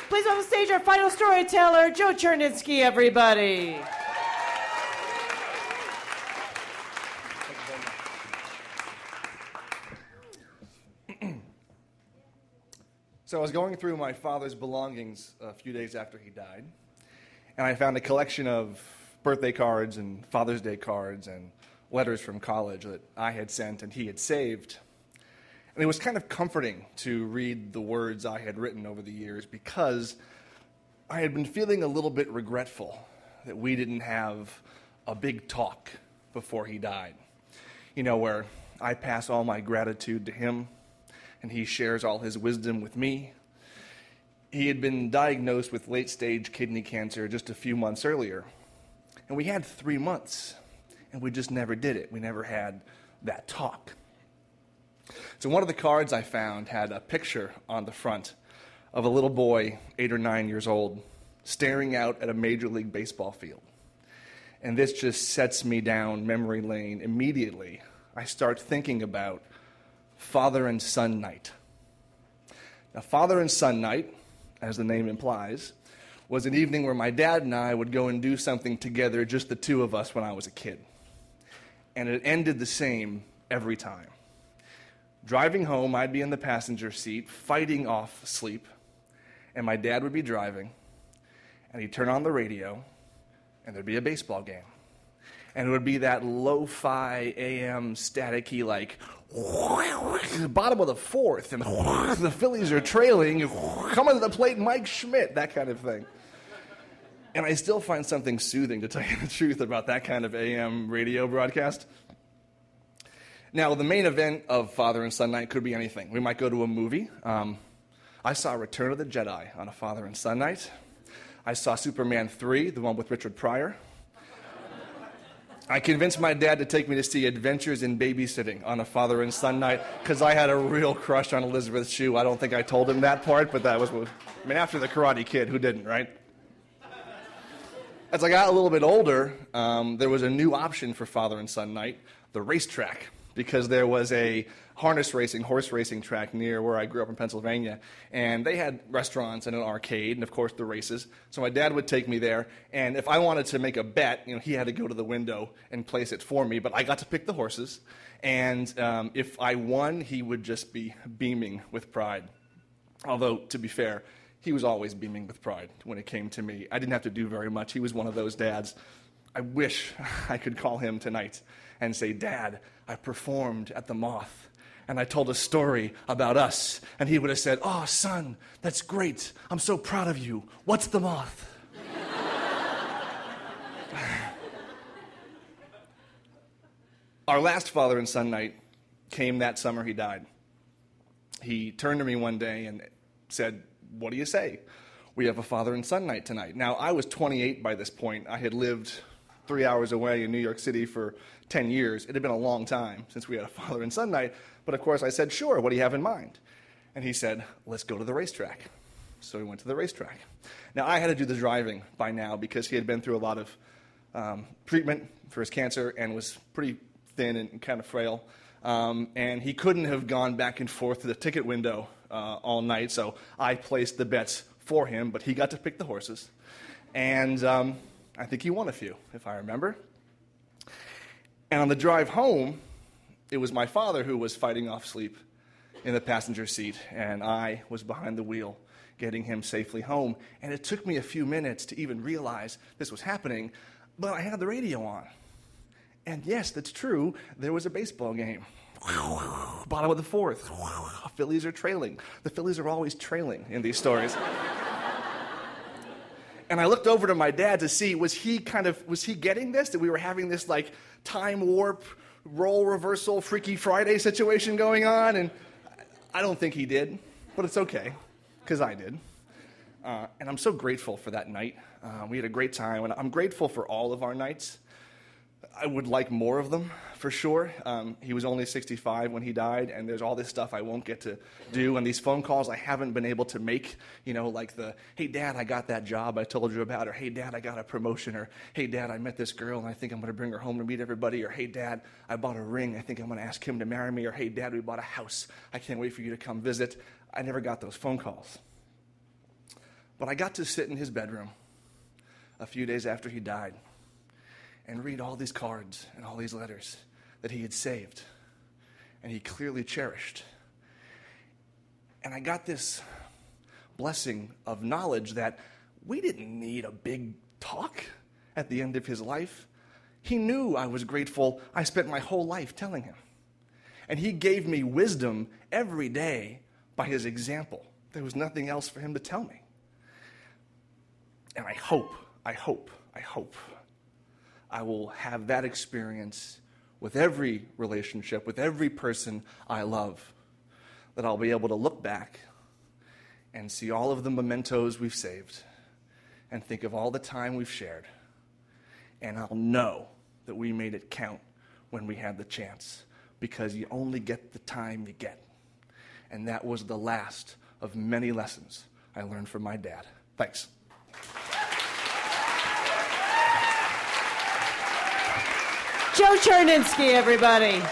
Please on the stage our final storyteller, Joe Charnitski, everybody. So I was going through my father's belongings a few days after he died, and I found a collection of birthday cards and Father's Day cards and letters from college that I had sent and he had saved. And it was kind of comforting to read the words I had written over the years because I had been feeling a little bit regretful that we didn't have a big talk before he died. You know, where I pass all my gratitude to him and he shares all his wisdom with me. He had been diagnosed with late-stage kidney cancer just a few months earlier. And we had 3 months, and we just never did it. We never had that talk. So one of the cards I found had a picture on the front of a little boy, 8 or 9 years old, staring out at a Major League Baseball field. And this just sets me down memory lane immediately. I start thinking about Father and Son Night. Now, Father and Son Night, as the name implies, was an evening where my dad and I would go and do something together, just the two of us when I was a kid. And it ended the same every time. Driving home, I'd be in the passenger seat, fighting off sleep, and my dad would be driving, and he'd turn on the radio, and there'd be a baseball game. And it would be that lo-fi AM staticky, like, the bottom of the fourth, and the Phillies are trailing, coming to the plate, Mike Schmidt, that kind of thing. And I still find something soothing, to tell you the truth, about that kind of AM radio broadcast. Now, the main event of Father and Son Night could be anything. We might go to a movie. I saw Return of the Jedi on a Father and Son Night. I saw Superman 3, the one with Richard Pryor. I convinced my dad to take me to see Adventures in Babysitting on a Father and Son Night because I had a real crush on Elizabeth Shue. I don't think I told him that part, but that was, after the Karate Kid, who didn't, right? As I got a little bit older, there was a new option for Father and Son Night, the racetrack, because there was a horse racing track near where I grew up in Pennsylvania, and they had restaurants and an arcade and, of course, the races. So my dad would take me there, and if I wanted to make a bet, he had to go to the window and place it for me, but I got to pick the horses, and if I won, he would just be beaming with pride. Although, to be fair, he was always beaming with pride when it came to me. I didn't have to do very much. He was one of those dads. I wish I could call him tonight and say, "Dad, I performed at the Moth, and I told a story about us." And he would have said, "Oh, son, that's great. I'm so proud of you. What's the Moth?" Our last Father and Son Night came that summer he died. He turned to me one day and said, "What do you say? We have a Father and Son Night tonight." Now, I was 28 by this point. I had lived 3 hours away in New York City for 10 years. It had been a long time since we had a Father and Son Night. But, of course, I said, "Sure, what do you have in mind?" And he said, "Let's go to the racetrack." So we went to the racetrack. Now, I had to do the driving by now because he had been through a lot of treatment for his cancer and was pretty thin and kind of frail. And he couldn't have gone back and forth to the ticket window all night, so I placed the bets for him, but he got to pick the horses. And I think he won a few, if I remember. And on the drive home, it was my father who was fighting off sleep in the passenger seat, and I was behind the wheel getting him safely home. And it took me a few minutes to even realize this was happening, but I had the radio on. And yes, that's true, there was a baseball game. Bottom of the fourth. Phillies are trailing. The Phillies are always trailing in these stories. And I looked over to my dad to see, was he getting this? That we were having this like time warp, role reversal, Freaky Friday situation going on? And I don't think he did, but it's okay, because I did. And I'm so grateful for that night. We had a great time, and I'm grateful for all of our nights. I would like more of them, for sure. He was only 65 when he died, and there's all this stuff I won't get to do, and these phone calls I haven't been able to make, like the, "Hey, Dad, I got that job I told you about," or "Hey, Dad, I got a promotion," or "Hey, Dad, I met this girl, and I think I'm going to bring her home to meet everybody," or "Hey, Dad, I bought a ring, I think I'm going to ask him to marry me," or "Hey, Dad, we bought a house, I can't wait for you to come visit." I never got those phone calls. But I got to sit in his bedroom a few days after he died and read all these cards and all these letters that he had saved and he clearly cherished. And I got this blessing of knowledge that we didn't need a big talk at the end of his life. He knew I was grateful. I spent my whole life telling him. And he gave me wisdom every day by his example. There was nothing else for him to tell me. And I hope I will have that experience with every relationship, with every person I love, that I'll be able to look back and see all of the mementos we've saved and think of all the time we've shared. And I'll know that we made it count when we had the chance, because you only get the time you get. And that was the last of many lessons I learned from my dad. Thanks. Joe Charnitski, everybody.